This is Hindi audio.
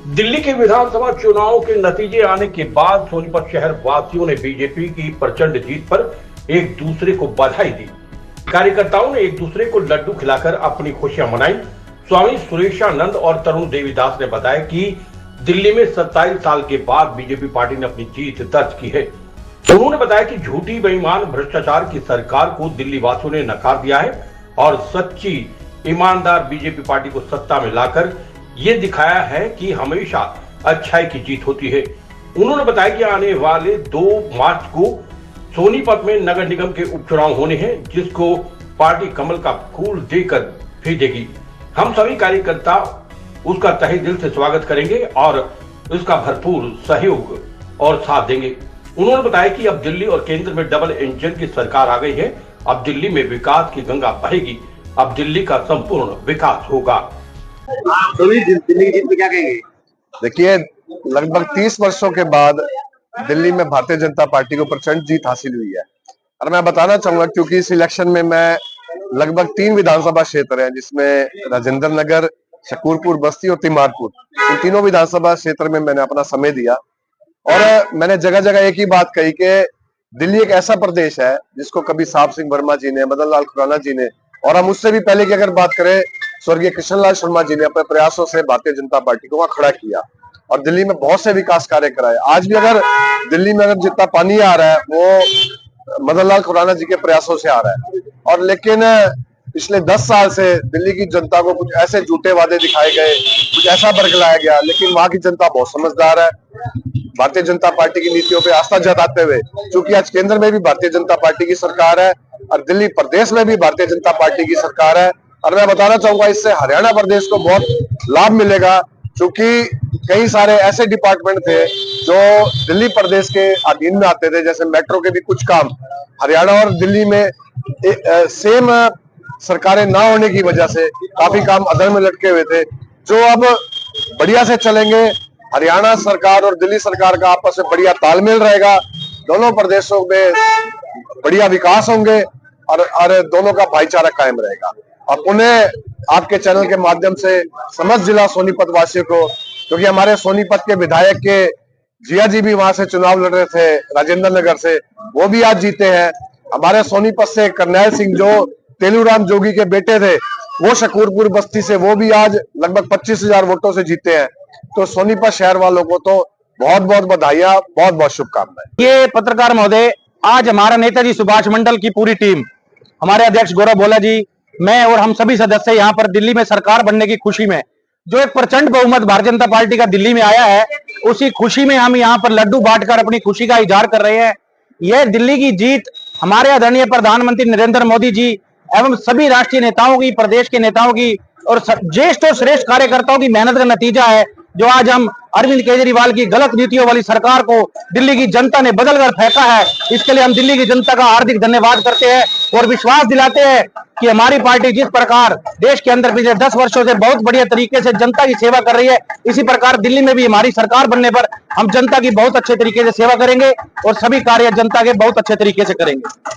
दिल्ली के विधानसभा चुनाव के नतीजे आने के बाद सोनीपत शहर वासियों ने बीजेपी की प्रचंड जीत पर एक दूसरे को बधाई दी। कार्यकर्ताओं ने एक दूसरे को लड्डू खिलाकर अपनी खुशियां मनाई। स्वामी सुरेशानंद और तरुण देवीदास ने बताया कि दिल्ली में 27 साल के बाद बीजेपी पार्टी ने अपनी जीत दर्ज की है। उन्होंने बताया कि झूठी, बेईमान, भ्रष्टाचार की सरकार को दिल्ली वासियों ने नकार दिया है और सच्ची, ईमानदार बीजेपी पार्टी को सत्ता में लाकर ये दिखाया है कि हमेशा अच्छाई की जीत होती है। उन्होंने बताया कि आने वाले 2 मार्च को सोनीपत में नगर निगम के उपचुनाव होने हैं, जिसको पार्टी कमल का फूल देकर भेजेगी। हम सभी कार्यकर्ता उसका तहे दिल से स्वागत करेंगे और उसका भरपूर सहयोग और साथ देंगे। उन्होंने बताया कि अब दिल्ली और केंद्र में डबल इंजन की सरकार आ गई है। अब दिल्ली में विकास की गंगा बहेगी। अब दिल्ली का संपूर्ण विकास होगा। दिल्ली की जीत पे क्या कहेंगे? देखिए, लगभग 30 वर्षों के बाद दिल्ली में भारतीय जनता पार्टी को प्रचंड जीत हासिल हुई है। और मैं बताना चाहूंगा, क्योंकि इस इलेक्शन में मैं लगभग 3 विधानसभा क्षेत्र हैं, जिसमें राजेंद्र नगर, शकूरपुर, बस्ती और तिमारपुर, इन तीनों विधानसभा क्षेत्र में मैंने अपना समय दिया। और मैंने जगह जगह एक ही बात कही कि दिल्ली एक ऐसा प्रदेश है जिसको कभी साहब सिंह वर्मा जी ने, मदन लाल खुराना जी ने, और हम उससे भी पहले की अगर बात करें, स्वर्गीय कृष्णलाल शर्मा जी ने अपने प्रयासों से भारतीय जनता पार्टी को वहां खड़ा किया और दिल्ली में बहुत से विकास कार्य कराए। आज भी अगर दिल्ली में जितना पानी आ रहा है वो मदन लाल खुराना जी के प्रयासों से आ रहा है। और लेकिन पिछले 10 साल से दिल्ली की जनता को कुछ ऐसे झूठे वादे दिखाए गए, कुछ ऐसा बरगलाया गया, लेकिन वहां की जनता बहुत समझदार है। भारतीय जनता पार्टी की नीतियों पे आस्था जताते हुए, क्योंकि आज केंद्र में भी भारतीय जनता पार्टी की सरकार है और दिल्ली प्रदेश में भी भारतीय जनता पार्टी की सरकार है। और मैं बताना चाहूंगा, इससे हरियाणा प्रदेश को बहुत लाभ मिलेगा, क्योंकि कई सारे ऐसे डिपार्टमेंट थे जो दिल्ली प्रदेश के अधीन में आते थे, जैसे मेट्रो के भी कुछ काम हरियाणा और दिल्ली में सेम सरकारें ना होने की वजह से काफी काम अधर में लटके हुए थे, जो अब बढ़िया से चलेंगे। हरियाणा सरकार और दिल्ली सरकार का आपस में बढ़िया तालमेल रहेगा, दोनों प्रदेशों में बढ़िया विकास होंगे और दोनों का भाईचारा कायम रहेगा। और उन्हें आपके चैनल के माध्यम से समस्त जिला सोनीपत वासियों को, क्योंकि हमारे सोनीपत के विधायक के जिया जी भी वहां से चुनाव लड़ रहे थे राजेंद्र नगर से, वो भी आज जीते हैं। हमारे सोनीपत से करनैल सिंह जो तेलूराम जोगी के बेटे थे, वो शकूरपुर बस्ती से, वो भी आज लगभग 25,000 वोटों से जीते हैं। तो सोनीपत शहर वालों को तो बहुत बहुत बधाइयां, बहुत बहुत शुभकामनाएं। ये पत्रकार महोदय, आज हमारा नेताजी सुभाष मंडल की पूरी टीम, हमारे अध्यक्ष गौरव भोला जी, मैं और हम सभी सदस्य यहाँ पर दिल्ली में सरकार बनने की खुशी में, जो एक प्रचंड बहुमत भारतीय जनता पार्टी का दिल्ली में आया है, उसी खुशी में हम यहाँ पर लड्डू बांटकर अपनी खुशी का इजहार कर रहे हैं। यह दिल्ली की जीत हमारे आदरणीय प्रधानमंत्री नरेंद्र मोदी जी एवं सभी राष्ट्रीय नेताओं की, प्रदेश के नेताओं की और ज्येष्ठ और श्रेष्ठ कार्यकर्ताओं की मेहनत का नतीजा है, जो आज हम अरविंद केजरीवाल की गलत नीतियों वाली सरकार को दिल्ली की जनता ने बदलकर फेंका है। इसके लिए हम दिल्ली की जनता का हार्दिक धन्यवाद करते हैं और विश्वास दिलाते हैं कि हमारी पार्टी जिस प्रकार देश के अंदर पिछले 10 वर्षों से बहुत बढ़िया तरीके से जनता की सेवा कर रही है, इसी प्रकार दिल्ली में भी हमारी सरकार बनने पर हम जनता की बहुत अच्छे तरीके से सेवा करेंगे और सभी कार्य जनता के बहुत अच्छे तरीके से करेंगे।